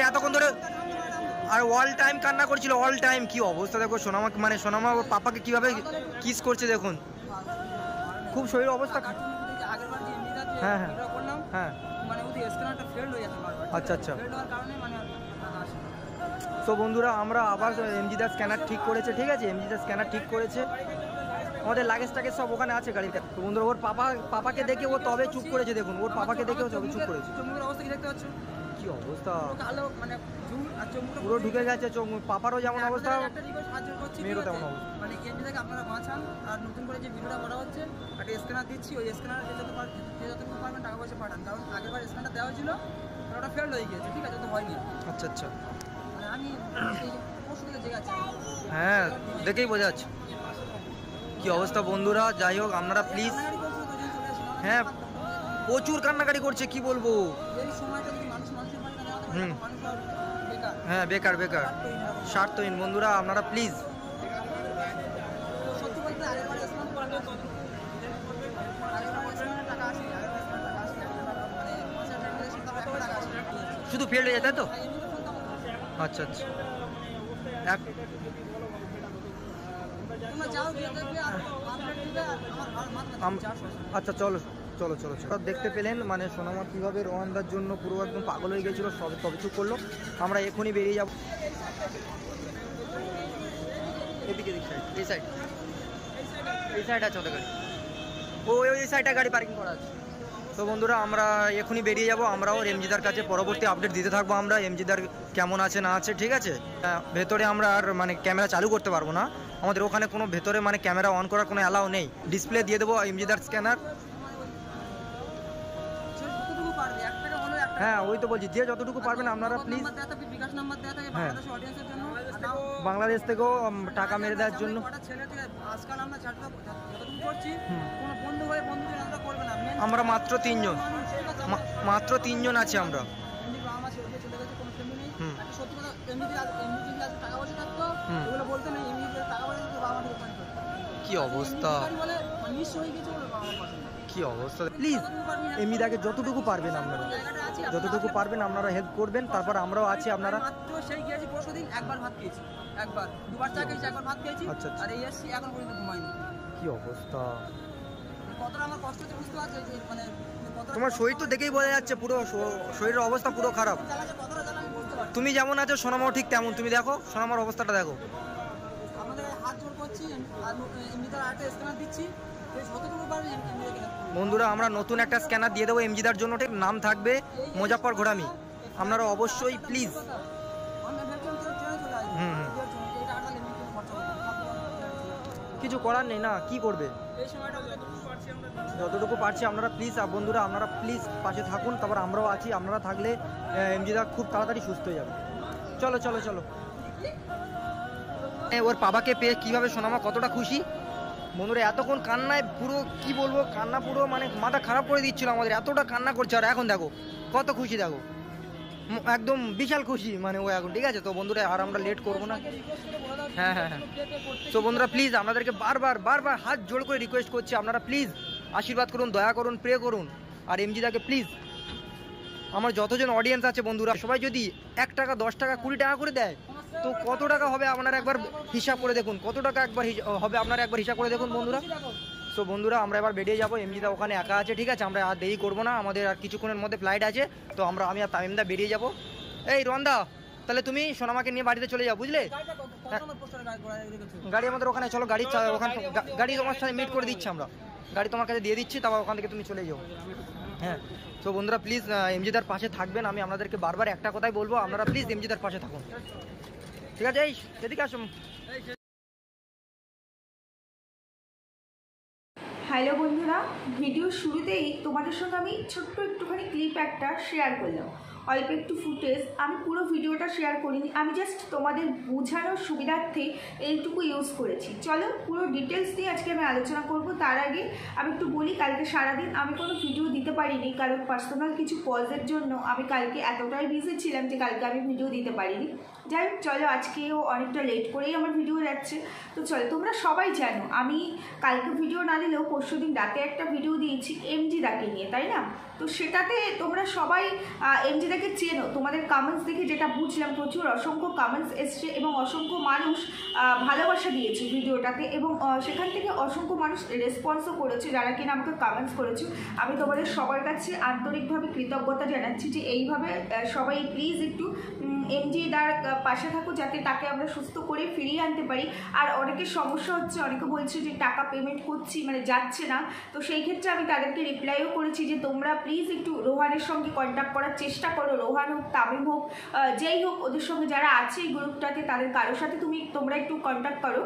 এতক্ষণ ধরে, আর all time কান্না করছিল, অল টাইম। কি অবস্থা দেখো সোনামা, মানে সোনামা ওর পাপাকে কিভাবে কিস করছে দেখুন, খুব শরীর অবস্থা। হ্যাঁ হ্যাঁ হ্যাঁ, আচ্ছা আচ্ছা। তো বন্ধুরা আমরা আবার এমজিদা স্ক্যানার ঠিক করেছে, ঠিক আছে, এমজিদা স্ক্যানার ঠিক করেছে, আমাদের লাগেজ টাগেজ সব ওখানে আছে গাড়িতে। তো বন্ধুরা ওর পাপাকে দেখে ও তবে চুপ করেছে, দেখুন ওর পাপাকে দেখে ও তবে চুপ করেছে। কি অবস্থা, পুরো ঢুকে গেছে চোখ, পাপারও যেমন অবস্থা, মেয়েরও তেমন অবস্থা। মানে এমনিটাকে আপনারা বাঁচান, আর নতুন করে যে ভিডিওটা করা হচ্ছে একটা স্ক্যানার দিচ্ছি, ওই স্ক্যানার যতটুকু পারবেন টাকা পয়সা পাঠান, কারণ আগেরবার স্ক্যানারটা দেওয়া ছিল ওটা ফেল্ড হয়ে গিয়েছে, ঠিক আছে, তো হয়নি। আচ্ছা আচ্ছা, মানে আমি পরশু থেকে জেগেছি। হ্যাঁ দেখেই বোঝা যাচ্ছে কি অবস্থা বন্ধুরা। যাই হোক আপনারা প্লিজ, হ্যাঁ প্রচুর কান্নাকাটি করছে, কি বলবো। হুম, হ্যাঁ বেকার বেকার, স্বার্থহীন। বন্ধুরা আপনারা প্লিজ, শুধু ফেল্ড হয়ে যেত তো। আচ্ছা আচ্ছা, আচ্ছা চলো চলো চলো চলো। দেখতে পেলেন মানে সোনামা কীভাবে রোহানদার জন্য পুরো একদম পাগল হয়ে গেছিলো, সব তবে চুপ করলো। আমরা এখনই বেরিয়ে যাবো এদিকে, এই সাইড, এই সাইড আছে ওদের গাড়ি, ওই সাইডটা গাড়ি পার্কিং করা আছে। তো বন্ধুরা আমরা এখনই বেরিয়ে যাব, আমরাও এমজিদার কাছে পরবর্তী আপডেট দিতে থাকবো আমরা, এমজিদার কেমন আছে না আছে, ঠিক আছে। ভেতরে আমরা আর মানে ক্যামেরা চালু করতে পারবো না, আমাদের ওখানে কোনো ভেতরে মানে ক্যামেরা অন করার কোনো অ্যালাউ নেই। ডিসপ্লে দিয়ে দেবো এমজিদার স্ক্যানার। হ্যাঁ ওই তো বলছি, যে যতটুকু পারবেন আপনারা প্লিজ। হ্যাঁ বাংলাদেশ থেকেও টাকা মেরে দেওয়ার জন্য আমরা মাত্র 3 জন, মাত্র 3 জন আছি আমরা। কি অবস্থা, কি অবস্থা। প্লিজ এমনিদাকে যতটুকু পারবেন আপনারা, যতটুকু পারবেন আপনারা হেল্প করবেন, তারপর আমরাও আছি। আপনারা সেই গিয়েছি পরশুদিন, একবার ভাত খেয়েছি, একবার দুবার চা খেয়েছি, একবার ভাত খেয়েছি, আর এই এসছি এখন পর্যন্ত ঘুমাইনি। কি অবস্থা, কতটা আমার কষ্ট হচ্ছে বুঝতে পারছি, মানে তোমার শরীর তো দেখেই বোঝা যাচ্ছে, পুরো শরীরের অবস্থা পুরো খারাপ। তুমি যেমন আছো সোনামাও ঠিক তেমন, তুমি দেখো সোনামার অবস্থাটা দেখো। আমাদের হাত জোর করছি, আর এমনিতে আরেকটা স্ক্যানার দিচ্ছি, বন্ধুরা আমরা নতুন একটা স্ক্যানার দিয়ে দেবো এমজিদার জন্য, ঠিক নাম থাকবে মুজাফফর ঘোরামি। আপনারা অবশ্যই প্লিজ, কিছু করার নেই না, কি করবে, যতটুকু পারছি আপনারা প্লিজ। বন্ধুরা আপনারা প্লিজ পাশে থাকুন, তারপর আমরাও আছি। আপনারা থাকলে এমজিদা খুব তাড়াতাড়ি সুস্থ হয়ে যাবে। চলো চলো চলো। ওর বাবাকে পেয়ে কীভাবে সোনামা কতটা খুশি বন্ধুরা, এতক্ষণ কান্নায় পুরো কি বলবো, কান্না পুরো মানে মাথা খারাপ করে দিচ্ছিল আমাদের, এতটা কান্না করছে। আর এখন দেখো কত খুশি, দেখো একদম বিশাল খুশি মানে ও এখন, ঠিক আছে। তো বন্ধুরা আর আমরা লেট করবো না। হ্যাঁ হ্যাঁ হ্যাঁ, তো বন্ধুরা প্লিজ আপনাদেরকে বারবার বারবার হাত জোড় করে রিকোয়েস্ট করছি, আপনারা প্লিজ আশীর্বাদ করুন, দয়া করুন, প্রে করুন। আর এমজিদাকে প্লিজ, আমার যতজন অডিয়েন্স আছে বন্ধুরা, সবাই যদি 1 টাকা 10 টাকা 20 টাকা করে দেয়, তো কত টাকা হবে আপনারা একবার হিসাব করে দেখুন, কত টাকা একবার হবে আপনারা একবার হিসাব করে দেখুন বন্ধুরা। সো বন্ধুরা আমরা এবার বেরিয়ে যাবো, এমজিদা ওখানে একা আছে, ঠিক আছে। আমরা আর দেরি করবো না, আমাদের আর কিছুক্ষণের মধ্যে ফ্লাইট আছে। তো আমি আর তামিমদা বেরিয়ে যাবো। এই রন্দা, তাহলে তুমি সোনামাকে নিয়ে বাড়িতে চলে যাও, বুঝলে। গাড়ি আমাদের ওখানে, চলো গাড়ি ওখানে, গাড়ি তোমার সাথে মিট করে দিচ্ছি আমরা, গাড়ি তোমার কাছে দিয়ে দিচ্ছি, তারপর ওখান থেকে তুমি চলে যাও। হ্যাঁ তো বন্ধুরা প্লিজ এমজিদার পাশে থাকবেন, আমি আপনাদেরকে বারবার একটা কথাই বলবো, আপনারা প্লিজ এমজিদার পাশে থাকুন, ঠিক আছে। এই এদিকে আসুন। হ্যালো বন্ধুরা, ভিডিওর শুরুতেই তোমাদের সঙ্গে আমি ছোট্ট একটুখানি ক্লিপ একটা শেয়ার করলাম, অল্প একটু ফুটেজ। আমি পুরো ভিডিওটা শেয়ার করিনি, আমি জাস্ট তোমাদের বোঝানোর সুবিধার্থে এইটুকু ইউজ করেছি। চলো পুরো ডিটেলস দিয়ে আজকে আমি আলোচনা করব। তার আগে আমি একটু বলি, কালকে সারাদিন আমি কোনো ভিডিও দিতে পারিনি, কারণ পার্সোনাল কিছু কজের জন্য আমি কালকে এতটাই বিজি ছিলাম যে কালকে আমি ভিডিও দিতে পারিনি। যাই হোক চলো, আজকেও অনেকটা লেট করেই আমার ভিডিও যাচ্ছে। তো চলো, তোমরা সবাই জানো আমি কালকে ভিডিও না দিলেও পরশুদিন রাতে একটা ভিডিও দিয়েছি এমজিদাকে নিয়ে, তাই না? তো সেটাতে তোমরা সবাই এমজিদা এমজিদাকে চেনো, তোমাদের কমেন্টস দেখে যেটা বুঝলাম প্রচুর অসংখ্য কমেন্টস এসছে এবং অসংখ্য মানুষ ভালোবাসা দিয়েছে ভিডিওটাতে, এবং সেখান থেকে অসংখ্য মানুষ রেসপন্সও করেছে যারা কিনা আমাকে কমেন্টস করেছে। আমি তোমাদের সবার কাছে আন্তরিকভাবে কৃতজ্ঞতা জানাচ্ছি যে এইভাবে সবাই প্লিজ একটু এমজিদার পাশে থাকো যাতে তাকে আমরা সুস্থ করে ফিরিয়ে আনতে পারি। আর অনেকের সমস্যা হচ্ছে, অনেকে বলছে যে টাকা পেমেন্ট করছি মানে যাচ্ছে না, তো সেই ক্ষেত্রে আমি তাদেরকে রিপ্লাইও করেছি যে তোমরা প্লিজ একটু রোহানের সঙ্গে কন্ট্যাক্ট করার চেষ্টা করো, রোহান হোক তামিম হোক যেই হোক ওদের সঙ্গে যারা আছে এই গ্রুপটাতে তাদের কারোর সাথে তোমরা একটু কন্ট্যাক্ট করো,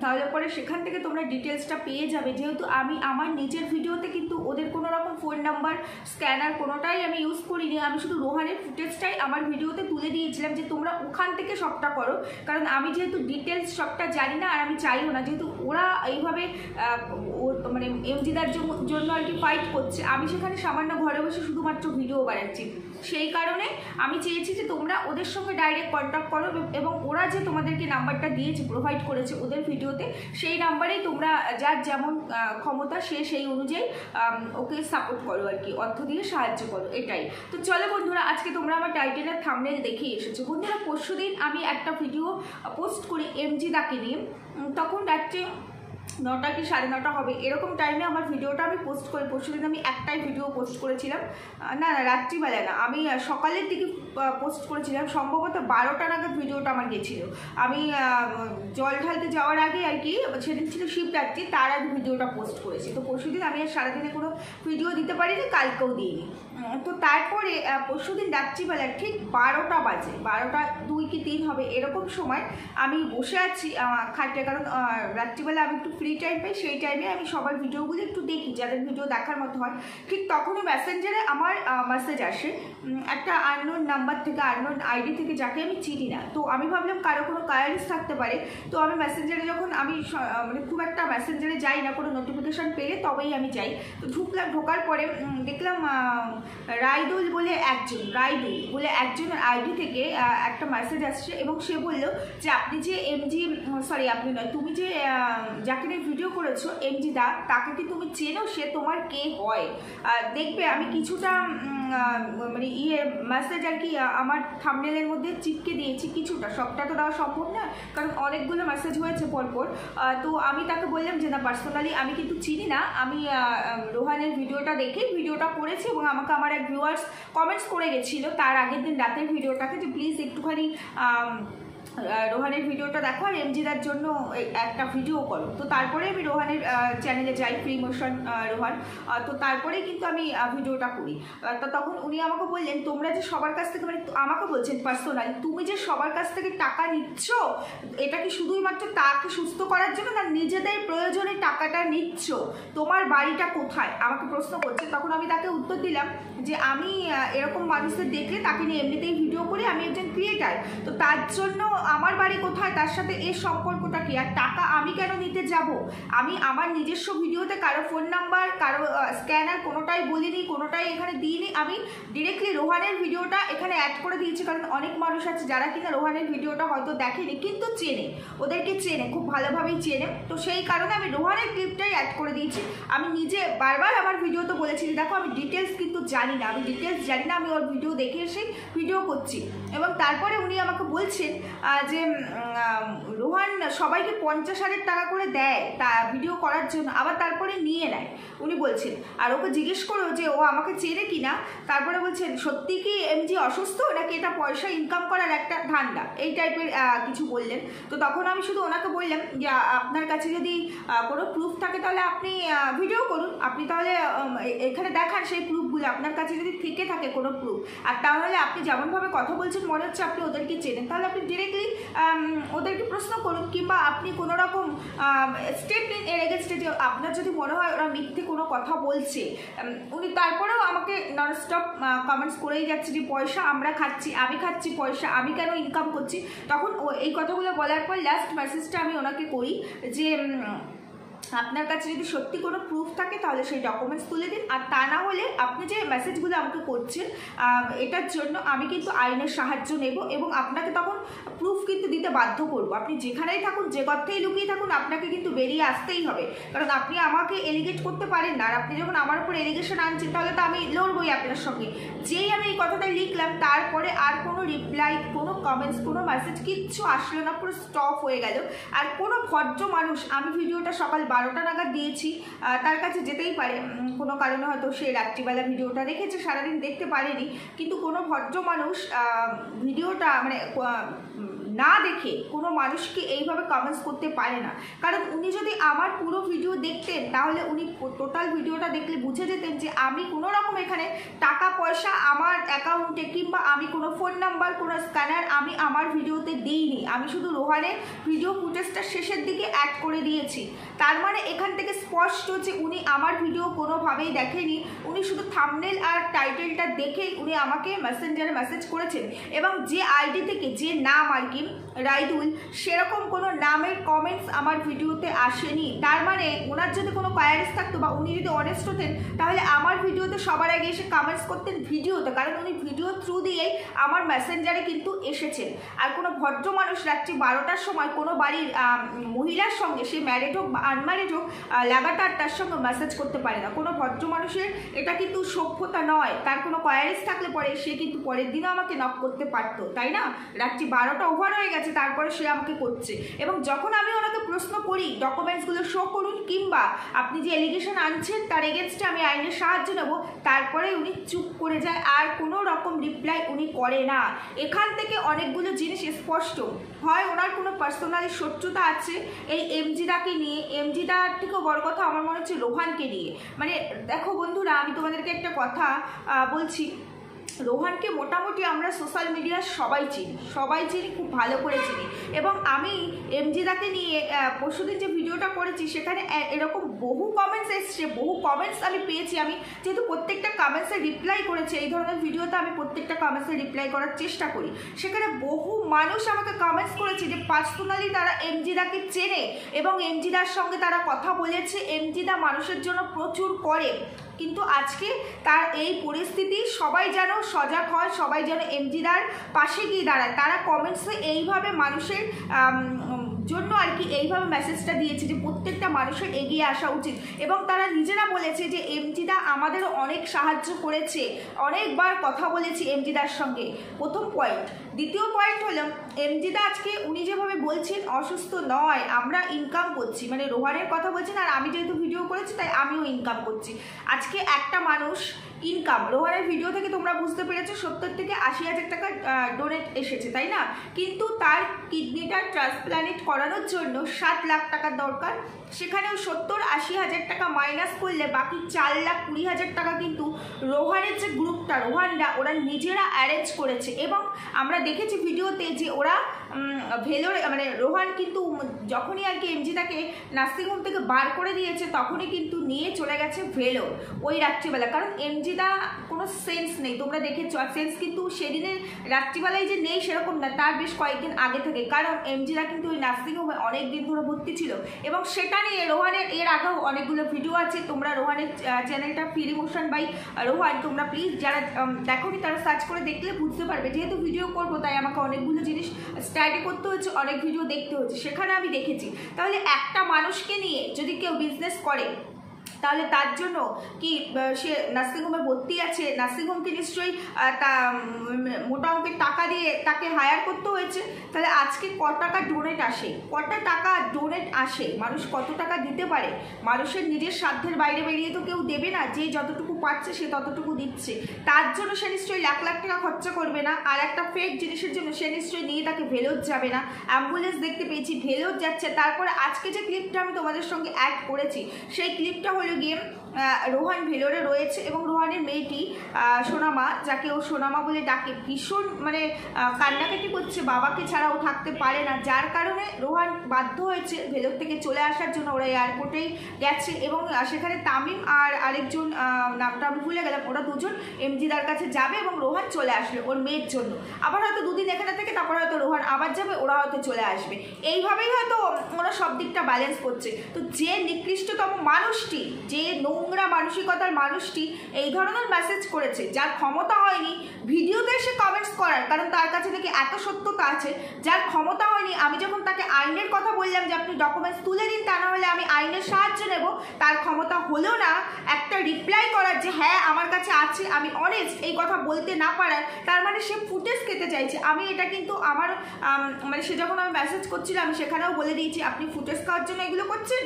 তাহলে পরে সেখান থেকে তোমরা ডিটেলসটা পেয়ে যাবে। যেহেতু আমি আমার নিজের ভিডিওতে কিন্তু ওদের কোনো রকম ফোন নাম্বার স্ক্যানার কোনোটাই আমি ইউজ করিনি, আমি শুধু রোহানের ফুটেজটাই আমার ভিডিওতে তুলে দিয়েছিলাম যে তোমরা ওখান থেকে সবটা করো, কারণ আমি যেহেতু ডিটেলস সবটা জানি না আর আমি চাইও না, যেহেতু ওরা এইভাবে মানে এমজিদার জন্য আর কি ফাইট করছে, আমি সেখানে সামান্য ঘরে বসে শুধুমাত্র ভিডিও বানাচ্ছি, সেই কারণে আমি চেয়েছি যে তোমরা ওদের সঙ্গে ডাইরেক্ট কন্ট্যাক্ট করো এবং ওরা যে তোমাদেরকে নাম্বারটা দিয়েছে প্রোভাইড করেছে ওদের ভিডিওতে সেই নাম্বারেই তোমরা যার যেমন ক্ষমতা সেই অনুযায়ী ওকে সাপোর্ট করো আর কি, অর্থ দিয়ে সাহায্য করো, এটাই। তো চলো বন্ধুরা, আজকে তোমরা আমার টাইটেলের থাম্বনেল দেখেই এসেছো। বন্ধুরা, পরশুদিন আমি একটা ভিডিও পোস্ট করি এমজিদাকে নিয়ে, তখন রাত্রে 9টা কি 9:30 হবে এরকম টাইমে আমার ভিডিওটা আমি পোস্ট করি। পরশুদিন আমি একটাই ভিডিও পোস্ট করেছিলাম, না রাত্রিবেলা না, আমি সকালের দিকে পোস্ট করেছিলাম, সম্ভবত 12টা নাগাদ ভিডিওটা আমার গেছিলো। আমি জল ঢালতে যাওয়ার আগে আর কি, সেদিন ছিল শিবরাত্রি, তার আগে ভিডিওটা পোস্ট করেছি। তো পরশুদিন আমি আর সারাদিনে কোনো ভিডিও দিতে পারিনি, কালকেও দিইনি। তো তারপরে পরশুদিন রাত্রিবেলা ঠিক 12টা বাজে, 12:02 কি 3 হবে এরকম সময় আমি বসে আছি খাটে, কারণ রাত্রিবেলা আমি একটু ফ্রি টাইম পাই, সেই টাইমে আমি সবার ভিডিওগুলো একটু দেখি যাদের ভিডিও দেখার মতো হয়। ঠিক তখনই মেসেঞ্জারে আমার মেসেজ আসে একটা আননোন নাম্বার থেকে, আননোন আইডি থেকে, যাকে আমি চিনি না। তো আমি ভাবলাম কারো কোনো কায়ারিস থাকতে পারে, তো আমি মেসেঞ্জারে যখন আমি মানে খুব একটা মেসেঞ্জারে যাই না, কোনো নোটিফিকেশান পেলে তবেই আমি যাই। তো ঢোকার পরে দেখলাম রাইদুল বলে একজন আইডি থেকে একটা মেসেজ আসছে এবং সে বললো যে আপনি যে আপনি নয়, তুমি যে যাকে নিয়ে ভিডিও করেছো এমজিদা, তাকে কি তুমি চেনো, সে তোমার কে হয়? দেখবে আমি কিছুটা মানে মেসেজ আর কি আমার থাম্বনেলের মধ্যে চিপকে দিয়েছি কিছুটা, সবটা তো দেওয়া সম্ভব না কারণ অনেকগুলো মেসেজ হয়েছে পরপর। তো আমি তাকে বললাম যে না, পার্সোনালি আমি কিন্তু চিনি না, আমি রোহানের ভিডিওটা দেখেই ভিডিওটা করেছি এবং আমাকে আমার এক ভিউয়ার্স কমেন্টস করে গেছিলো তার আগের দিন রাতের ভিডিওটাকে যে প্লিজ একটুখানি রোহানের ভিডিওটা দেখো আর এমজিদার জন্য একটা ভিডিও করো। তো তারপরে আমি রোহানের চ্যানেলে যাই, ফ্রি মোশন রোহান, তো তারপরেই কিন্তু আমি ভিডিওটা করি। তো তখন উনি আমাকে বললেন তোমরা যে সবার কাছ থেকে, মানে আমাকে বলছেন পার্সোনালি, তুমি যে সবার কাছ থেকে টাকা নিচ্ছ এটা কি শুধুই মাত্র তাকে সুস্থ করার জন্য না নিজেদের প্রয়োজনে টাকাটা নিচ্ছ? তোমার বাড়িটা কোথায় আমাকে প্রশ্ন করছে। তখন আমি তাকে উত্তর দিলাম যে আমি এরকম মানুষদের দেখলে তাকে নিয়ে এমনিতেই ভিডিও করি, আমি একজন ক্রিয়েটার, তো তার জন্য আমার বাড়ি কোথায় তার সাথে এর সম্পর্কটা কি, আর টাকা আমি কেন নিতে যাব? আমি আমার নিজস্ব ভিডিওতে কারো ফোন নাম্বার, কারো স্ক্যানার কোনোটাই বলিনি, কোনোটাই এখানে দিইনি, আমি ডিরেক্টলি রোহানের ভিডিওটা এখানে অ্যাড করে দিয়েছি। কারণ অনেক মানুষ আছে যারা কিনা রোহানের ভিডিওটা হয়তো দেখেনি কিন্তু চেনে, ওদেরকে চেনে, খুব ভালোভাবেই চেনে, তো সেই কারণে আমি রোহানের ক্লিপটাই অ্যাড করে দিয়েছি। আমি নিজে বারবার আমার ভিডিওতে বলেছি দেখো আমি ডিটেলস কিন্তু জানি না, আমি ওর ভিডিও দেখে এসেই ভিডিও করছি। এবং তারপরে উনি আমাকে বলছেন যে রোহান সবাইকে 50,000 টাকা করে দেয় তা ভিডিও করার জন্য, আবার তারপরে নিয়ে নেয় উনি বলছেন। আর ওকে জিজ্ঞেস করো যে ও আমাকে চেনে কিনা, তারপরে বলছেন সত্যি কি এমজি অসুস্থ নাকি এটা পয়সা ইনকাম করার একটা ধান্দা, এই টাইপের কিছু বললেন। তো তখন আমি শুধু ওনাকে বললাম যে আপনার কাছে যদি কোনো প্রুফ থাকে তাহলে আপনি ভিডিও করুন, আপনি তাহলে এখানে দেখান সেই প্রুফগুলো, আপনার কাছে যদি থেকে থাকে কোনো প্রুফ, আর তাহলে আপনি যেমনভাবে কথা বলছেন মনে হচ্ছে আপনি ওদেরকে চেনেন, তাহলে আপনি ডিরেক্টলি ওদেরকে প্রশ্ন করুন, কিংবা আপনি কোনো রকম স্টেপ নিন এর এগেনস্টে যে আপনার যদি মনে হয় ওরা মিথ্যে কোনো কথা বলছে। উনি তারপরেও আমাকে ননস্টপ কমেন্টস করেই যাচ্ছে যে পয়সা আমরা খাচ্ছি, আমি খাচ্ছি পয়সা, আমি কেন ইনকাম করছি। তখন এই কথাগুলো বলার পর লাস্ট মেসেজটা আমি ওনাকে করি যে আপনার কাছে যদি সত্যি কোনো প্রুফ থাকে তাহলে সেই ডকুমেন্টস তুলে দিন, আর তা না হলে আপনি যে মেসেজগুলো আমাকে করছেন এটার জন্য আমি কিন্তু আইনের সাহায্য নেব এবং আপনাকে তখন প্রুফ কিন্তু দিতে বাধ্য করব। আপনি যেখানেই থাকুন, যে গর্তেই লুকিয়ে থাকুন, আপনাকে কিন্তু বেরিয়ে আসতেই হবে, কারণ আপনি আমাকে এলিগেট করতে পারেন না। আর আপনি যখন আমার উপর এলিগেশন আনছেন তাহলে তো আমি লড়বই আপনার সঙ্গে। যেই আমি এই কথাটা লিখলাম তারপরে আর কোনো রিপ্লাই, কোনো কমেন্টস, কোনো মেসেজ কিচ্ছু আসলো না, পুরো স্টপ হয়ে গেল। আর কোনো ভদ্র মানুষ, আমি ভিডিওটা সকাল 12টা নাগাদ দিয়েছি, তার কাছে যেতেই পারে, কোনো কারণে হয়তো সে রাত্রিবেলা ভিডিওটা দেখেছে, সারাদিন দেখতে পারেনি, কিন্তু কোনো ভদ্র মানুষ ভিডিওটা মানে না দেখে কোনো মানুষকে এইভাবে কমেন্টস করতে পারে না। কারণ উনি যদি আমার পুরো ভিডিও দেখতেন তাহলে উনি টোটাল ভিডিওটা দেখলে বুঝে যেতেন যে আমি কোনো রকম এখানে টাকা পয়সা আমার অ্যাকাউন্টে কিংবা আমি কোনো ফোন নাম্বার, কোনো স্ক্যানার আমি আমার ভিডিওতে দিইনি। আমি শুধু রোহানের ভিডিও ফুটেজটা শেষের দিকে অ্যাড করে দিয়েছি। তার মানে এখান থেকে স্পষ্ট যে উনি আমার ভিডিও কোনোভাবেই দেখেনি, উনি শুধু থাম্বনেল আর টাইটেলটা দেখেই উনি আমাকে মেসেঞ্জারে মেসেজ করেছেন। এবং যে আইডি থেকে, যে নাম আর কি রাইদুল, সেরকম কোনো নামের কমেন্টস আমার ভিডিওতে আসেনি। তার মানে ওনার যদি কোনো কোয়ারিজ থাকতো বা উনি যদি অনেস্ট হতেন তাহলে আমার ভিডিওতে সবার আগে এসে কমেন্টস করতেন ভিডিওতে, কারণ উনি ভিডিও থ্রু দিয়েই আমার মেসেঞ্জারে কিন্তু এসেছেন। আর কোনো ভদ্র মানুষ রাত্রি 12টার সময় কোনো বাড়ির মহিলার সঙ্গে, সে ম্যারিড হোক বা আনম্যারিড হোক, লাগাতার তার সঙ্গে মেসেজ করতে পারে না। কোনো ভদ্র মানুষের এটা কিন্তু সভ্যতা নয়। তার কোনো কোয়ারিজ থাকলে পরে সে কিন্তু পরের দিনও আমাকে নক করতে পারতো, তাই না? রাত্রি 12টা ওভার হয়ে গেছে, তারপরে সে আমাকে করছে। এবং যখন আমি ওনাকে প্রশ্ন করি ডকুমেন্টসগুলো শো করুন কিংবা আপনি যে এলিগেশন আনছেন তার এগেনস্টে আমি আইনের সাহায্য নেব, তারপরে উনি চুপ করে যায়, আর কোনো রকম রিপ্লাই উনি করে না। এখান থেকে অনেকগুলো জিনিস স্পষ্ট হয়, ওনার কোনো পার্সোনালি শত্রুতা আছে এই এমজিদাকে নিয়ে। এমজিদার থেকেও বড় কথা আমার মনে হচ্ছে রোহানকে নিয়ে। মানে দেখো বন্ধুরা, আমি তোমাদেরকে একটা কথা বলছি, রোহানকে মোটামুটি আমরা সোশ্যাল মিডিয়ার সবাই চিনি, খুব ভালো করে চিনি। এবং আমি এমজিদাকে নিয়ে পরশুদিন যে ভিডিওটা করেছি সেখানে এরকম বহু কমেন্টস এসছে, বহু কমেন্টস আমি পেয়েছি। আমি যেহেতু প্রত্যেকটা কমেন্টসে রিপ্লাই করেছি, এই ধরনের ভিডিওতে আমি প্রত্যেকটা কমেন্টসে রিপ্লাই করার চেষ্টা করি, সেখানে বহু মানুষ আমাকে কমেন্টস করেছে যে পার্সোনালি তারা এমজিদাকে চেনে এবং এমজিদার সঙ্গে তারা কথা বলেছে, এমজিদা মানুষের জন্য প্রচুর করে। কিন্তু আজকে তার এই পরিস্থিতি, সবাই যেন সজাগ হয়, সবাই যেন এমজিদার পাশে গিয়ে দাঁড়ায়। তারা কমেন্টসে এইভাবে মানুষের জন্য আর কি এইভাবে মেসেজটা দিয়েছে যে প্রত্যেকটা মানুষের এগিয়ে আসা উচিত। এবং তারা নিজেরা বলেছে যে এমজিদা আমাদেরও অনেক সাহায্য করেছে, অনেকবার কথা বলেছি এমজিদার সঙ্গে। প্রথম পয়েন্ট। দ্বিতীয় পয়েন্ট হলো এমজিদা আজকে উনি যেভাবে বলছেন অসুস্থ নয়, আমরা ইনকাম করছি, মানে রোহানের কথা বলছেন, আর আমি যেহেতু ভিডিও করেছি তাই আমিও ইনকাম করছি। আজকে একটা মানুষ ইনকাম, রোহানের ভিডিও থেকে তোমরা বুঝতে পেরেছো 70 থেকে 80,000 টাকা ডোনেট এসেছে, তাই না? কিন্তু তার কিডনিটা ট্রান্সপ্ল্যান্ট করানোর জন্য 7 লাখ টাকার দরকার। সেখানেও 70-80 হাজার টাকা মাইনাস করলে বাকি 4,20,000 টাকা কিন্তু রোহানের যে গ্রুপটা, রোহানরা ওরা নিজেরা অ্যারেঞ্জ করেছে। এবং আমরা দেখেছি ভিডিওতে যে ওরা ভেলোরে, মানে রোহান কিন্তু যখনই আর কি এমজিদাকে নার্সিংহোম থেকে বার করে দিয়েছে তখনই কিন্তু নিয়ে চলে গেছে ভেলোর ওই রাত্রিবেলা। কারণ এমজিদা কোনো সেন্স নেই, তোমরা দেখেছো। আর সেন্স কিন্তু সেদিনের রাত্রিবেলায় যে নেই সেরকম না, তার বেশ কয়েকদিন আগে থেকে। কারণ এমজিদা কিন্তু ওই নার্সিংহোমে অনেক দিন ধরে ভর্তি ছিল এবং সেটা নিয়ে রোহানের এর আগেও অনেকগুলো ভিডিও আছে। তোমরা রোহানের চ্যানেলটা ফিল ইমোশন বাই রোহান, তোমরা প্লিজ যারা দেখোনি তারা সার্চ করে দেখলে বুঝতে পারবে। যেহেতু ভিডিও করবো তাই আমাকে অনেকগুলো জিনিস স্টাডি করতে হচ্ছে, অনেক ভিডিও দেখতে হচ্ছে, সেখানে আমি দেখেছি। তাহলে একটা মানুষকে নিয়ে যদি কেউ বিজনেস করে তাহলে তার জন্য কি সে নার্সিংহোমে ভর্তি আছে, নার্সিংহোমকে নিশ্চয়ই তা মোটা অঙ্কের টাকা দিয়ে তাকে হায়ার করতে হয়েছে। তাহলে আজকে কত টাকা ডোনেট আসে, কটা টাকা ডোনেট আসে, মানুষ কত টাকা দিতে পারে? মানুষের নিজের সাধ্যের বাইরে বেরিয়ে তো কেউ দেবে না, যে যতটুকু পাচ্ছে সে ততটুকু দিচ্ছে। তার জন্য সে নিশ্চয়ই লাখ লাখ টাকা খরচা করবে না। আর একটা ফেক জিনিসের জন্য সে নিশ্চয়ই নিয়ে তাকে ভেলোর যাবে না। অ্যাম্বুলেন্স দেখতে পেয়েছি, ভেলোর যাচ্ছে। তারপরে আজকে যে ক্লিপটা আমি তোমাদের সঙ্গে অ্যাড করেছি সেই ক্লিপটা হলো গিয়ে রোহান ভেলোরে রয়েছে এবং রোহানের মেয়েটি সোনামা, যাকে ও সোনামা বলে ডাকে, ভীষণ মানে কান্নাকাটি করছে, বাবাকে ছাড়া ও থাকতে পারে না, যার কারণে রোহান বাধ্য হয়েছে ভেলোর থেকে চলে আসার জন্য। ওরা এয়ারপোর্টেই গেছে এবং সেখানে তামিম আর আরেকজন, নামটা আমি ভুলে গেলাম, ওরা দুজন এমজিদার কাছে যাবে এবং রোহান চলে আসবে ওর মেয়ের জন্য। আবার হয়তো দুদিন এখানে থেকে তারপর হয়তো রোহান আবার যাবে, ওরা হয়তো চলে আসবে, এইভাবেই হয়তো ওরা সব দিকটা ব্যালেন্স করছে। তো যে নিকৃষ্টতম মানুষটি, যে নোংরা মানসিকতার মানুষটি এই ধরনের মেসেজ করেছে, যার ক্ষমতা হয়নি ভিডিওতে এসে কমেন্টস করার, কারণ তার কাছে নাকি এত সত্যতা আছে, যার ক্ষমতা হয়নি, আমি যখন তাকে আইনের কথা বললাম যে আপনি ডকুমেন্টস তুলে দিন, তা না হলে আমি আইনের সাহায্য নেব, তার ক্ষমতা হলো না একটা রিপ্লাই করার যে হ্যাঁ আমার কাছে আছে, আমি অনেস্ট, এই কথা বলতে না পারার। তার মানে সে ফুটেজ খেতে চাইছে। আমি এটা কিন্তু আমার মানে সে যখন আমি মেসেজ করছিলাম আমি সেখানেও বলে দিয়েছি আপনি ফুটেজ খাওয়ার জন্য এগুলো করছেন,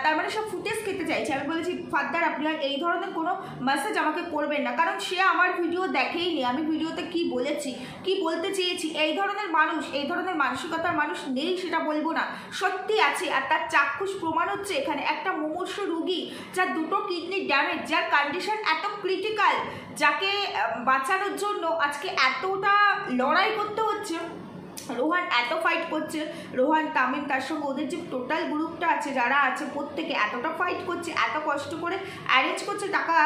তার মানে সে ফুটেজ খেতে চাইছে। আমি বলেছি ফাদার আপনি আর এই ধরনের কোনো মেসেজ আমাকে করবেন না, কারণ সে আমার ভিডিও দেখেইনি, আমি ভিডিওতে কি বলেছি, কি বলতে চেয়েছি। এই ধরনের মানুষ, এই ধরনের মানসিকতার মানুষ নেই সেটা বলবো না, সত্যি আছে। আর তার চাক্ষুষ প্রমাণ হচ্ছে এখানে একটা মুমূর্ষু রুগী, যার দুটো কিডনি ড্যামেজ, যার কন্ডিশন এত ক্রিটিক্যাল, যাকে বাঁচানোর জন্য আজকে এতটা লড়াই করতে হচ্ছে। রোহান এত ফাইট করছে, রোহান, তামিম, তার সঙ্গে ওদের যে টোটাল গ্রুপটা আছে, যারা আছে প্রত্যেকে এতটা ফাইট করছে, এত কষ্ট করে অ্যারেঞ্জ করছে টাকা।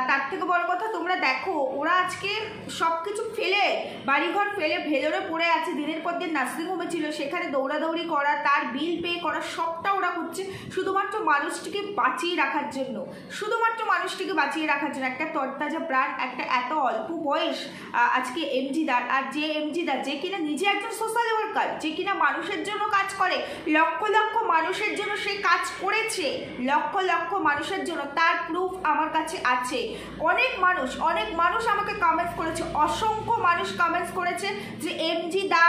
তার থেকে বড় কথা তোমরা দেখো, ওরা আজকে সব কিছু ফেলে, বাড়িঘর ফেলে ভেলোরে পড়ে আছে, দিনের পর দিন নার্সিংহোমে ছিল, সেখানে দৌড়াদৌড়ি করা, তার বিল পে করা, সবটা ওরা করছে শুধুমাত্র মানুষটিকে বাঁচিয়ে রাখার জন্য, শুধুমাত্র মানুষটিকে বাঁচিয়ে রাখার জন্য। একটা তরতাজা প্রাণ, একটা এত অল্প বয়স আজকে এমজিদার, আর যে এমজিদার, যে কিনা নিজে একজন সোশ্যাল ওয়ার্কার, যে কিনা মানুষের জন্য কাজ করে, লক্ষ লক্ষ মানুষের জন্য সে কাজ করেছে, লক্ষ লক্ষ মানুষের জন্য, তার প্রুফ আমার কাছে আছে। অনেক মানুষ আমাকে কমেন্টস করেছে, অসংখ্য মানুষ কমেন্টস করেছে যে এমজি দা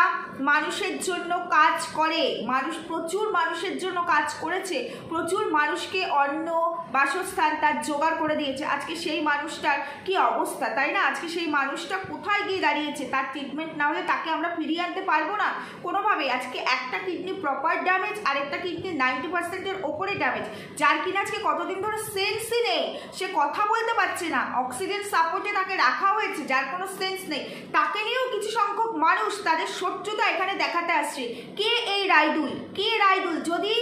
মানুষের জন্য কাজ করে, মানুষ প্রচুর মানুষের জন্য কাজ করেছে, প্রচুর মানুষকে অন্ন বাসস্থান তার জোগাড় করে দিয়েছে। আজকে সেই মানুষটার কি অবস্থা, তাই না? আজকে সেই মানুষটা কোথায় গিয়ে দাঁড়িয়েছে? তার ট্রিটমেন্ট না হলে তাকে আমরা ফিরিয়ে আনতে পারবো না কোনোভাবেই। আজকে একটা কিডনি প্রপার ড্যামেজ, আর একটা কিডনি 90%-এর ওপরে ড্যামেজ, যার কিনা আজকে কতদিন ধরে সেন্সই নেই, সে কথা বলতে পারছে না, অক্সিজেন সাপোর্টে তাকে রাখা হয়েছে, যার কোনো সেন্স নেই। তাকে নিয়েও কিছু সংখ্যক মানুষ তাদের শত্রুতা এখানে দেখাতে আসছে। কে এই রাইদুল? কে রাইদুল? যদি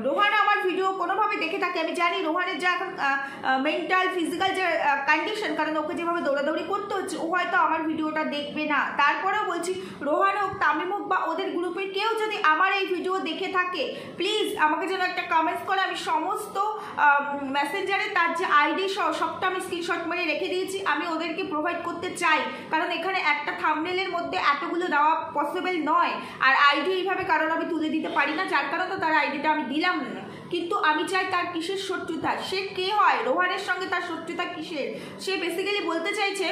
রোহান আমার ভিডিও কোনোভাবে দেখে থাকে, আমি জানি রোহানের যে এখন মেন্টাল ফিজিক্যাল যে কন্ডিশন, কারণ ওকে যেভাবে দৌড়াদৌড়ি করতে হচ্ছে, ও হয়তো আমার ভিডিওটা দেখবে না। তারপরেও বলছি, রোহান হোক, তামিম হোক, বা ওদের গ্রুপের কেউ যদি আমার এই ভিডিও দেখে থাকে, প্লিজ আমাকে যেন একটা কমেন্টস করে। আমি সমস্ত মেসেঞ্জারে তার যে আইডি সবটা আমি স্ক্রিনশট মেরে রেখে দিয়েছি, আমি ওদেরকে প্রোভাইড করতে চাই, কারণ এখানে একটা থাম্বনেলের মধ্যে এতগুলো দেওয়া পসিবল নয়। আর আইডি এইভাবে কারণ আমি তুলে দিতে পারি না, যার কারণে তার আইডিটা আমি দিলাম না। কিন্তু আমি চাই তার কিসের শত্রুতা, সে কে হয়, রোহানের সঙ্গে তার শত্রুতা কিসের। সে বেসিক্যালি বলতে চাইছে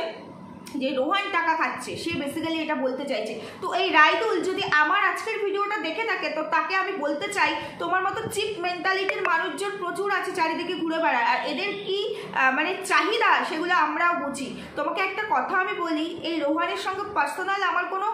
যে রোহান টাকা খাচ্ছে, সে বেসিক্যালি এটা বলতে চাইছে। তো এই রাইদুল যদি আমার আজকের ভিডিওটা দেখে থাকে, তো তাকে আমি বলতে চাই, তোমার মতো চিপ মেন্টালিটির মানুষজন প্রচুর আছে চারিদিকে ঘুরে বেড়ায়, আর এদের কি মানে চাহিদা সেগুলো আমরাও বুঝি। তোমাকে একটা কথা আমি বলি, এই রোহানের সঙ্গে পার্সোনাল আমার কোনো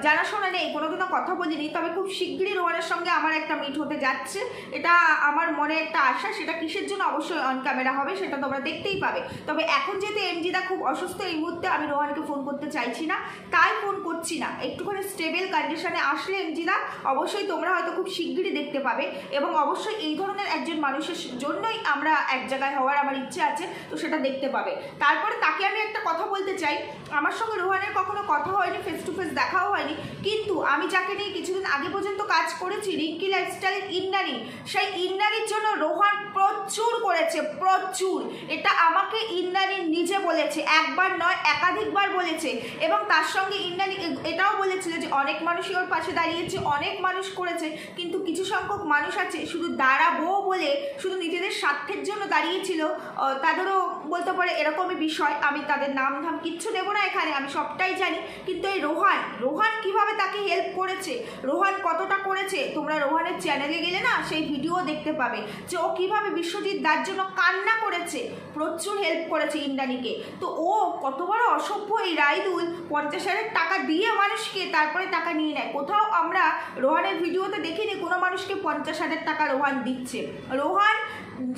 জানাশোনা নেই, কোনোদিনও কথা বলিনি, তবে খুব শীঘ্রই রোহানের সঙ্গে আমার একটা মিট হতে যাচ্ছে, এটা আমার মনে একটা আশা। সেটা কিসের জন্য অবশ্যই অন ক্যামেরা হবে, সেটা তোমরা দেখতেই পাবে। তবে এখন যেহেতু এমজিদা খুব অসুস্থ, এই মুহূর্তে আমি রোহানকে ফোন করতে চাইছি না, তাই ফোন করছি না। একটুখানি স্টেবল কন্ডিশনে আসলে এমজিদা অবশ্যই তোমরা হয়তো খুব শীঘ্রই দেখতে পাবে, এবং অবশ্যই এই ধরনের একজন মানুষের জন্যই আমরা এক জায়গায় হওয়ার আমার ইচ্ছে আছে, তো সেটা দেখতে পাবে। তারপরে তাকে আমি একটা কথা বলতে চাই, আমার সঙ্গে রোহানের কখনো কথা হয়নি, ফেস টু ফেস দেখাও হয়নি, কিন্তু আমি যাকে নিয়ে কিছুদিন আগে পর্যন্ত কাজ করেছি, রিঙ্কি লাইফস্টাইলের ইন্দ্রাণী, সেই ইন্দ্রাণীর জন্য রোহান প্রচুর করেছে, প্রচুর। এটা আমাকে ইন্দ্রাণী নিজে বলেছে, একবার নয় একাধিকবার বলেছে, এবং তার সঙ্গে ইন্দ্রাণী এটাও বলেছিল যে অনেক মানুষই ওর পাশে দাঁড়িয়েছে, অনেক মানুষ করেছে, কিন্তু কিছু সংখ্যক মানুষ আছে শুধু দাঁড়াবো বলে শুধু নিজেদের স্বার্থের জন্য দাঁড়িয়েছিল, তাদেরও বলতে পারে এরকমই বিষয়। আমি তাদের নাম ধাম কিচ্ছু নেব না এখানে, আমি সবটাই জানি। কিন্তু এই রোহান কিভাবে তাকে হেল্প করেছে, রোহান কতটা করেছে, তোমরা রোহানের চ্যানেলে গেলে না সেই ভিডিও দেখতে পাবে যে ও কিভাবে বিশ্বজিৎ দার জন্য কান্না করেছে, প্রচুর হেল্প করেছে ইন্দ্রাণীকে। তো ও কত বড় অসভ্য এই রাইদুল, 50,000 টাকা দিয়ে মানুষকে তারপরে টাকা নিয়ে নেয়। কোথাও আমরা রোহানের ভিডিওতে দেখিনি কোনো মানুষকে 50,000 টাকা রোহান দিচ্ছে। রোহান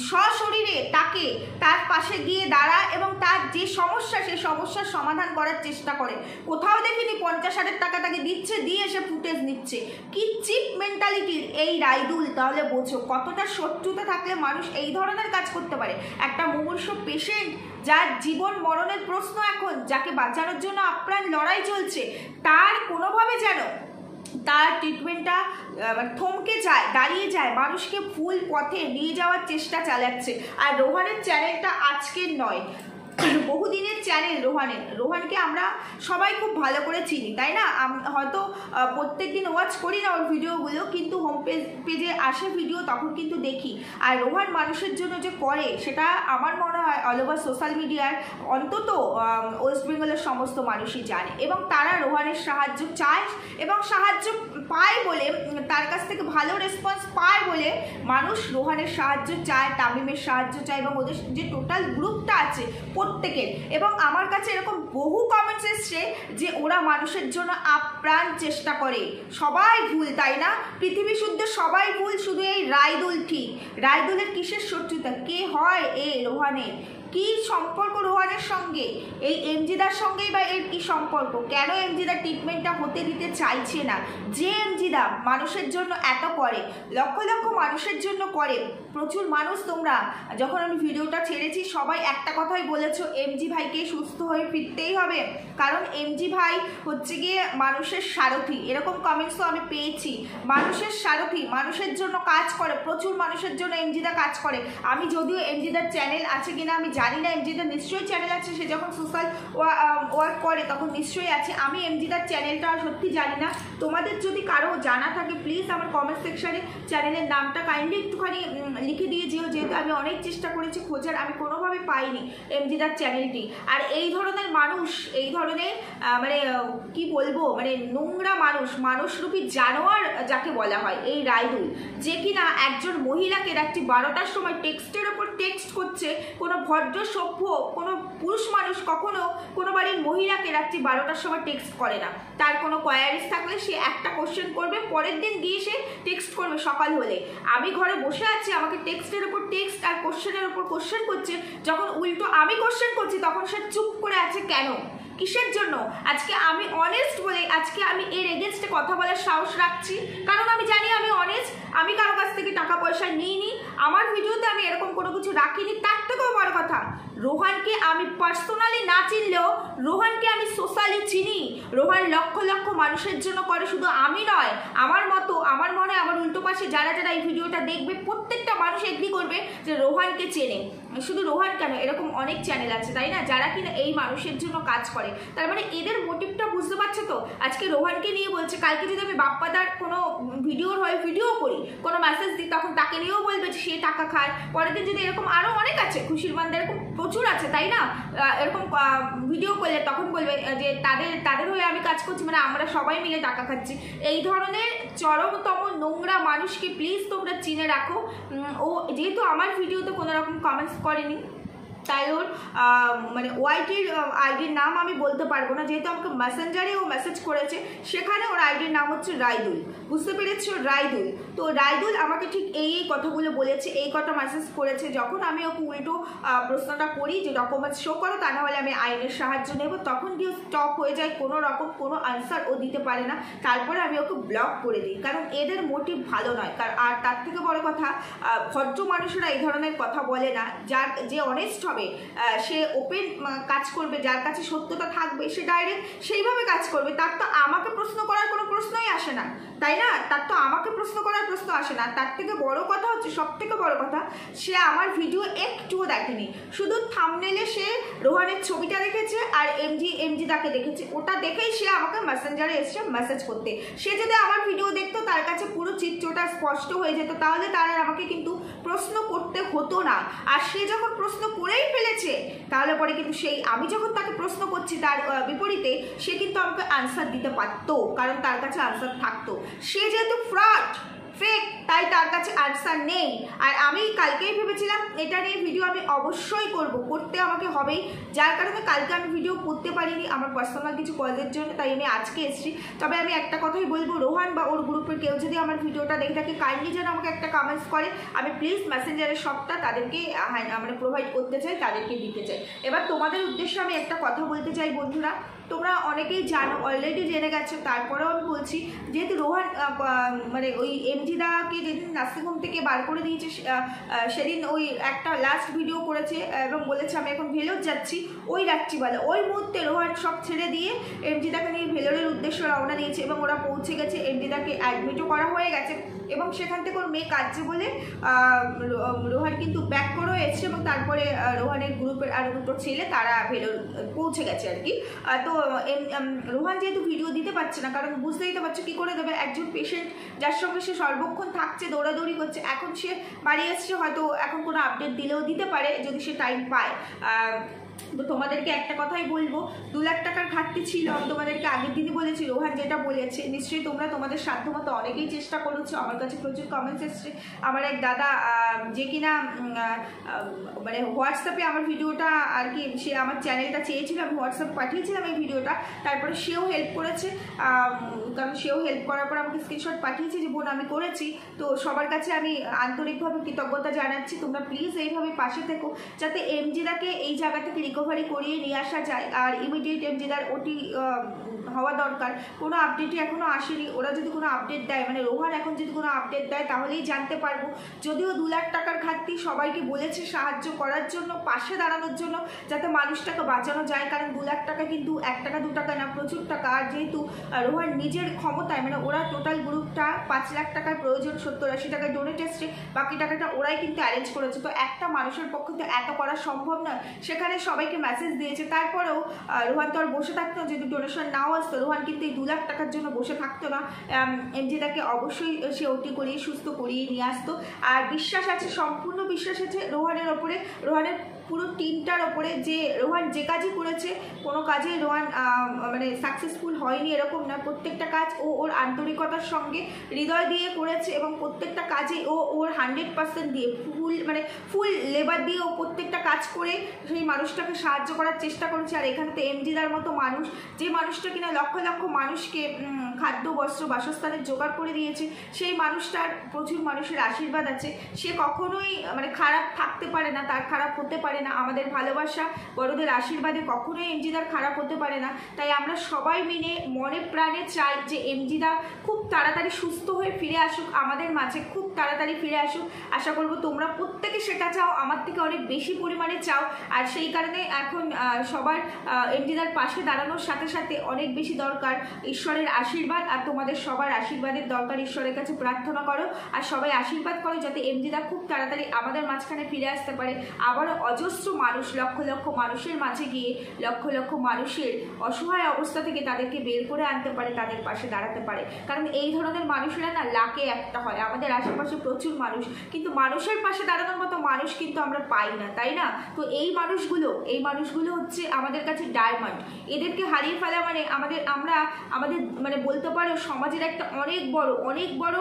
সশরীরে তাকে তার পাশে গিয়ে দাঁড়ায় এবং তার যে সমস্যা সেই সমস্যার সমাধান করার চেষ্টা করে। কোথাও দেখিনি 50,000 টাকা তাকে দিচ্ছে, দিয়ে এসে ফুটেজ নিচ্ছে। কি চিপ মেন্টালিটির এই রাইদুল, তাহলে বোঝো কতটা শত্রুতা থাকলে মানুষ এই ধরনের কাজ করতে পারে। একটা মুমূর্ষু পেশেন্ট যার জীবন মরণের প্রশ্ন এখন, যাকে বাঁচানোর জন্য আপ্রাণ লড়াই চলছে, তার কোনোভাবে যেন তার ট্রিটমেন্টটা থমকে যায়, দাঁড়িয়ে যায়, মানুষকে ভুল পথে নিয়ে যাওয়ার চেষ্টা চালাচ্ছে। আর রোহানের চ্যানেলটা আজকের নয়, বহুদিনের চ্যানেল রোহানকে আমরা সবাই খুব ভালো করে চিনি, তাই না? হয়তো প্রত্যেক দিন ওয়াচ করি না ওর ভিডিওগুলো, কিন্তু হোম পেজে আসে ভিডিও, তখন কিন্তু দেখি। আর রোহান মানুষের জন্য যে করে সেটা আমার মনে হয় অল ওভার সোশ্যাল মিডিয়ার অন্তত ওয়েস্ট বেঙ্গলের সমস্ত মানুষই জানে, এবং তারা রোহানের সাহায্য চায় এবং সাহায্য পায় বলে, তার কাছ থেকে ভালো রেসপন্স পায় বলে মানুষ রোহানের সাহায্য চায়, তামিমের সাহায্য চায়, এবং ওদের যে টোটাল গ্রুপটা আছে প্রত্যেকের। এবং আমার কাছে এরকম বহু কমেন্টস এসছে যে ওরা মানুষের জন্য আপ্রাণ চেষ্টা করে। সবাই ভুল, তাই না? পৃথিবী শুদ্ধ সবাই ভুল, শুধু এই রাইদুল ঠিক। রাইদুলের কিসের শত্রুতা? কে হয় এ রোহানের? কি সম্পর্ক রোহানের সঙ্গে? এই এমজিদার সঙ্গেই বা এর কি সম্পর্ক? কেন এমজিদার ট্রিটমেন্টটা হতে দিতে চাইছে না? যে এমজিদা মানুষের জন্য এত করে, লক্ষ লক্ষ মানুষের জন্য করে। প্রচুর মানুষ, তোমরা যখন আমি ভিডিওটা ছেড়েছি সবাই একটা কথাই বলেছো, এমজি ভাইকে সুস্থ হয়ে ফিরতেই হবে, কারণ এমজি ভাই হচ্ছে গিয়ে মানুষের সারথি। এরকম কমেন্টসও আমি পেয়েছি। মানুষের সারথি, মানুষের জন্য কাজ করে, প্রচুর মানুষের জন্য এমজিদা কাজ করে। আমি যদিও এমজিদার চ্যানেল আছে কিনা আমি জানি না, এমজিদার নিশ্চয়ই চ্যানেল আছে, সে যখন সোশ্যাল ওয়ার্ক করে তখন নিশ্চয়ই আছে। আমি এমজিদার চ্যানেলটা সত্যি জানি না। তোমাদের যদি কারো জানা থাকে প্লিজ আমার কমেন্ট সেকশানে চ্যানেলের নামটা কাইন্ডলি একটুখানি লিখে দিয়ে যেও, যেহেতু আমি অনেক চেষ্টা করেছি খোঁজার, আমি কোনোভাবে পাইনি এমজিদার চ্যানেলটি। আর এই ধরনের মানুষ, এই ধরনের মানে কি বলবো, মানে নোংরা মানুষ, মানুষরূপী জানোয়ার যাকে বলা হয় এই রাইদুল, যে কিনা একজন মহিলাকে রাত্রি 12টার সময় টেক্সটের ওপর টেক্সট করছে। কোনো ভদ্র সভ্য কোনো পুরুষ মানুষ কখনো কোনো বাড়ির মহিলাকে রাত্রি 12টার সময় টেক্সট করে না। তার কোনো কোয়ারিজ থাকলে সে একটা কোশ্চেন করবে, পরের দিন গিয়ে সে টেক্সট করবে সকাল হলে। আমি ঘরে বসে আছি, আমাকে টেক্সটের ওপর টেক্সট আর কোশ্চেনের ওপর কোশ্চেন করছে, যখন উল্টো আমি কোশ্চেন করছি তখন সে চুপ করে আছে কেন? কিসের জন্য? আজকে আমি অনেস্ট বলে আজকে আমি এর এগেনস্টে কথা বলার সাহস রাখছি, কারণ আমি জানি আমি অনেস্ট। আমি কারো কাছ থেকে টাকা পয়সা নিইনি, আমার ভিডিওতে আমি এরকম কোনো কিছু রাখিনি। তার থেকেও বড় কথা, রোহানকে আমি পার্সোনালি না চিনলেও রোহানকে আমি সোশ্যালি চিনি। রোহান লক্ষ লক্ষ মানুষের জন্য করে, শুধু আমি নয়, আমার মতো, আমার মনে হয় আমার উল্টো পাশে যারা যারা এই ভিডিওটা দেখবে প্রত্যেকটা মানুষ এগ্রি করবে যে রোহানকে চেনে। শুধু রোহান কেন, এরকম অনেক চ্যানেল আছে, তাই না, যারা কিনা এই মানুষের জন্য কাজ করে। তার মানে এদের মোটিভটা বুঝতে পারছে তো? আজকে রোহানকে নিয়ে বলছে, কালকে যদি আমি বাপ্পাদার কোনো ভিডিওর হয়ে ভিডিও করি, কোনো মেসেজ দিই, তখন তাকে নিয়েও বলবে যে সে টাকা খায়। পরের দিন যদি এরকম আরও অনেক আছে, খুশির বান্দা এরকম প্রচুর আছে, তাই না, এরকম ভিডিও করলে তখন বলবে যে তাদের হয়ে আমি কাজ করছি, মানে আমরা সবাই মিলে টাকা খাচ্ছি। এই ধরনের চরমতম নোংরা মানুষকে প্লিজ তোমরা চিনে রাখো। ও যেহেতু আমার ভিডিওতে কোনো রকম কমেন্টস করেনি, তাই ওর মানে ওয়াইটির আইডির নাম আমি বলতে পারবো না, যেহেতু আমাকে মেসেঞ্জারে ও মেসেজ করেছে, সেখানে ওর আইডির নাম হচ্ছে রাইদুল। বুঝতে পেরেছো? রাইদুল। তো রাইদুল আমাকে ঠিক এই কথাগুলো বলেছে, এই কথা মেসেজ করেছে। যখন আমি ওকে উল্টো প্রশ্নটা করি যে ডকুমেন্টস শো করো, তা না হলে আমি আইনের সাহায্য নেব, তখন গিয়ে স্টপ হয়ে যায়, কোনো রকম কোনো আনসার ও দিতে পারে না। তারপরে আমি ওকে ব্লক করে দিই, কারণ এদের মোটিভ ভালো নয়। আর তার থেকে বড় কথা, ভদ্র মানুষেরা এই ধরনের কথা বলে না। যে অনেস্ট হবে সে ওপেন কাজ করবে, যার কাছে সত্যতা থাকবে সে ডাইরেক্ট সেইভাবে কাজ করবে। তার তো আমাকে প্রশ্ন করার কোনো প্রশ্নই আসে না, তাই না? তার তো আমাকে প্রশ্ন করার প্রশ্ন আসে না। তার থেকে বড় কথা হচ্ছে, সব থেকে বড় কথা, সে আমার ভিডিও একটুও দেখেনি। শুধু থাম্বনেলে সে রোহানের ছবিটা দেখেছে আর এমজি দাকে দেখেছে, ওটা দেখেই সে আমাকে মেসেঞ্জারে এসে মেসেজ করতে। সে যদি আমার ভিডিও দেখতো, তার কাছে পুরো চিত্রটা স্পষ্ট হয়ে যেত, তাহলে তার আমাকে কিন্তু প্রশ্ন করতে হতো না। আর সে যখন প্রশ্ন করেই ফেলেছে, তাহলে পরে কিন্তু সেই আমি যখন তাকে প্রশ্ন করছি তার বিপরীতে, সে কিন্তু আমাকে আনসার দিতে পারতো, কারণ তার কাছে আনসার থাকতো। সে যেহেতু ফ্রড, ফেক, তাই তার কাছে আনসার নেই। আর আমি কালকেই ভেবেছিলাম এটা নিয়ে ভিডিও আমি অবশ্যই করতে আমাকে হবেই, যার কারণে কালকে আমি ভিডিও করতে পারিনি আমার পার্সোনাল কিছু কলেজের জন্য, তাই আমি আজকে এসেছি। তবে আমি একটা কথাই বলবো, রোহান বা ওর গ্রুপের কেউ যদি আমার ভিডিওটা দেখে থাকে কাইন্ডলি যেন আমাকে একটা কমেন্টস করে, আমি প্লিজ মেসেঞ্জারের সবটা তাদেরকে মানে প্রোভাইড করতে চাই, তাদেরকে দিতে চাই। এবার তোমাদের উদ্দেশ্যে আমি একটা কথা বলতে চাই বন্ধুরা, তোমরা অনেকেই জানো, অলরেডি জেনে গেছো, তারপরেও আমি বলছি, যেহেতু রোহান মানে ওই এমজি দাকে যেদিন নার্সিংহোম থেকে বার করে দিয়েছে সেদিন ওই একটা লাস্ট ভিডিও করেছে এবং বলেছে আমি এখন ভেলোর যাচ্ছি, ওই রাত্রিবেলা ওই মুহূর্তে রোহান সব ছেড়ে দিয়ে এমজি দাকে নিয়ে ভেলোরের উদ্দেশ্যে রওনা দিয়েছে এবং ওরা পৌঁছে গেছে, এমজি দাকে অ্যাডমিটও করা হয়ে গেছে এবং সেখান থেকে ওর মেয়ে কাজে বলে রোহান কিন্তু ব্যাক করেও এসছে এবং তারপরে রোহানের গ্রুপের আরও দুটো ছেলে তারা ভেলোর পৌঁছে গেছে আর কি। তো রোহান যেহেতু ভিডিও দিতে পারছে না, কারণ বুঝতেই তো পারছে কী করে দেবে, একজন পেশেন্ট যার সঙ্গে সে সর্বক্ষণ থাকছে, দৌড়াদৌড়ি করছে, এখন সে বাড়ি এসছে, হয়তো এখন কোনো আপডেট দিলেও দিতে পারে যদি সে টাইম পায়। তো তোমাদেরকে একটা কথাই বলবো, 2 লাখ টাকার ঘাটতি ছিল, আমি তোমাদেরকে আগের দিনই বলেছি, রোহান যেটা বলেছে নিশ্চয়ই তোমরা তোমাদের সাধ্যমতো অনেকেই চেষ্টা করেছো। আমার কাছে প্রচুর কমেন্টস এসছে, আমার এক দাদা যে কিনা মানে হোয়াটসঅ্যাপে আমার ভিডিওটা আর কি, সে আমার চ্যানেলটা চেয়েছিল, আমি হোয়াটসঅ্যাপে পাঠিয়েছিলাম এই ভিডিওটা, তারপরে সেও হেল্প করেছে, কারণ সেও হেল্প করার পর আমাকে স্ক্রিনশট পাঠিয়েছে যে বোন আমি করেছি। তো সবার কাছে আমি আন্তরিকভাবে কৃতজ্ঞতা জানাচ্ছি, তোমরা প্লিজ এইভাবে পাশে থেকো যাতে এমজিদাকে এই জায়গা থেকে রিকভারি করিয়ে নিয়ে আসা যায়। আর ইমিডিয়েট এমজিদার ওটি হওয়া দরকার, কোনো আপডেটই এখনও আসেনি, ওরা যদি কোনো আপডেট দেয়, মানে রোহান এখন যদি কোনো আপডেট দেয় তাহলেই জানতে পারবো। যদিও 2 লাখ টাকার ঘাটতি, সবাইকে বলেছে সাহায্য করার জন্য, পাশে দাঁড়ানোর জন্য, যাতে মানুষটাকে বাঁচানো যায়, কারণ 2 লাখ টাকা কিন্তু 1 টাকা 2 টাকা না, প্রচুর টাকা। আর যেহেতু রোহান নিজের ক্ষমতায়, মানে ওরা টোটাল গ্রুপটা 5 লাখ টাকার প্রয়োজন, 70-80 টাকায় ডোনেট এসছে, বাকি টাকাটা ওরাই কিন্তু অ্যারেঞ্জ করেছে। তো একটা মানুষের পক্ষে তো এত করা সম্ভব নয়, সেখানে সবাইকে মেসেজ দিয়েছে, তারপরেও রোহান তো আর বসে থাকতো না, যদি ডোনেশন নাও আসতো রোহান কিন্তু এই 2 লাখ টাকার জন্য বসে থাকতো না, এমজিদাকে অবশ্যই সে ওটি করিয়ে সুস্থ করিয়ে নিয়ে আসতো। আর বিশ্বাস আছে, সম্পূর্ণ বিশ্বাস আছে রোহানের ওপরে, রোহানের পুরো টিমটার ওপরে, যে রোহান যে কাজই করেছে কোনো কাজে রোহান মানে সাকসেসফুল হয়নি এরকম না, প্রত্যেকটা কাজ ও ওর আন্তরিকতার সঙ্গে হৃদয় দিয়ে করেছে এবং প্রত্যেকটা কাজে ও ওর 100% দিয়ে ফুল লেবার দিয়ে ও প্রত্যেকটা কাজ করে সেই মানুষটাকে সাহায্য করার চেষ্টা করেছে। আর এখানে তো এমজিদার মতো মানুষ, যে মানুষটা কিনা লক্ষ লক্ষ মানুষকে খাদ্য বস্ত্র বাসস্থানের জোগাড় করে দিয়েছে, সেই মানুষটার প্রচুর মানুষের আশীর্বাদ আছে, সে কখনোই মানে খারাপ থাকতে পারে না, তার খারাপ হতে পারে না। আমাদের ভালোবাসা, বড়দের আশীর্বাদে কখনোই এমজিদার খারাপ হতে পারে না। তাই আমরা সবাই মিলে মনে প্রাণে চাই যে এমজিদা খুব তাড়াতাড়ি সুস্থ হয়ে ফিরে আসুক আমাদের মাঝে, খুব তাড়াতাড়ি ফিরে আসুক। আশা করবো তোমরা প্রত্যেকে সেটা চাও, আমার থেকে অনেক বেশি পরিমাণে চাও। আর সেই কারণে এখন সবার এমজিদার পাশে দাঁড়ানোর সাথে সাথে অনেক বেশি দরকার ঈশ্বরের আশীর্বাদ, আর তোমাদের সবার আশীর্বাদের দরকার। ঈশ্বরের কাছে প্রার্থনা করো আর সবাই আশীর্বাদ করো যাতে এমজিদা খুব তাড়াতাড়ি আমাদের মাঝখানে ফিরে আসতে পারে। আবারও অজস্র মানুষ, লক্ষ লক্ষ মানুষের মাঝে গিয়ে লক্ষ লক্ষ মানুষের অসহায় অবস্থা থেকে তাদেরকে বের করে আনতে পারে, তাদের পাশে দাঁড়াতে পারে। কারণ এই ধরনের মানুষেরা না লাখে একটা হয়, আমাদের আশেপাশে প্রচুর মানুষ, কিন্তু মানুষের পাশে দাঁড়ানোর মতো মানুষ কিন্তু আমরা পাই না, তাই না? তো এই মানুষগুলো হচ্ছে আমাদের কাছে ডায়মন্ড। এদেরকে হারিয়ে ফেলা মানে আমাদের মানে বলতে পারো সমাজের একটা অনেক বড়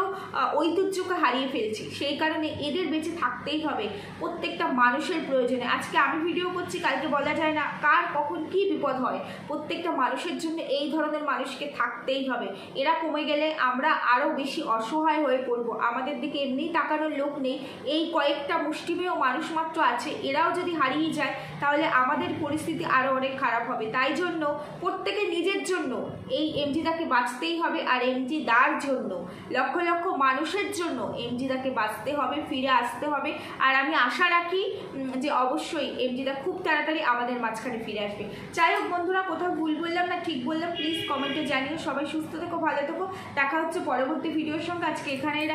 ঐতিহ্যকে হারিয়ে ফেলছি। সেই কারণে এদের বেঁচে থাকতেই হবে প্রত্যেকটা মানুষের প্রয়োজনে। আজকে আমি ভিডিও করছি, কালকে বলা যায় না কার কখন কি বিপদ হয়। প্রত্যেকটা মানুষের জন্য এই ধরনের মানুষকে থাকতেই হবে। এরা কমে গেলে আমরা আরও বেশি অসহায় হয়ে পড়ব। আমাদের দিকে এমনিই তাকানোর লোক নেই, এই কয়েকটা মুষ্টিমেয় মানুষ মাত্র আছে, এরাও যদি হারিয়ে যায় তাহলে আমাদের পরিস্থিতি আরও অনেক খারাপ হবে। তাই জন্য প্রত্যেকে নিজের জন্য এই এমজিদাকে বাঁচতেই হবে, আর এমজিদার জন্য লক্ষ লক্ষ মানুষের জন্য এমজিদাকে বাঁচতে হবে, ফিরে আসতে হবে। আর আমি আশা রাখি যে অবশ্যই এমজিদা খুব তাড়াতাড়ি আমাদের মাঝখানে ফিরে আসবে। যাই হোক বন্ধুরা, কোথাও ভুল বললাম না ঠিক বললাম প্লিজ কমেন্টে জানিও। সবাই সুস্থ থেকো, ভালো থেকো, দেখা হচ্ছে পরবর্তী ভিডিওর সঙ্গে। আজকে এখানেই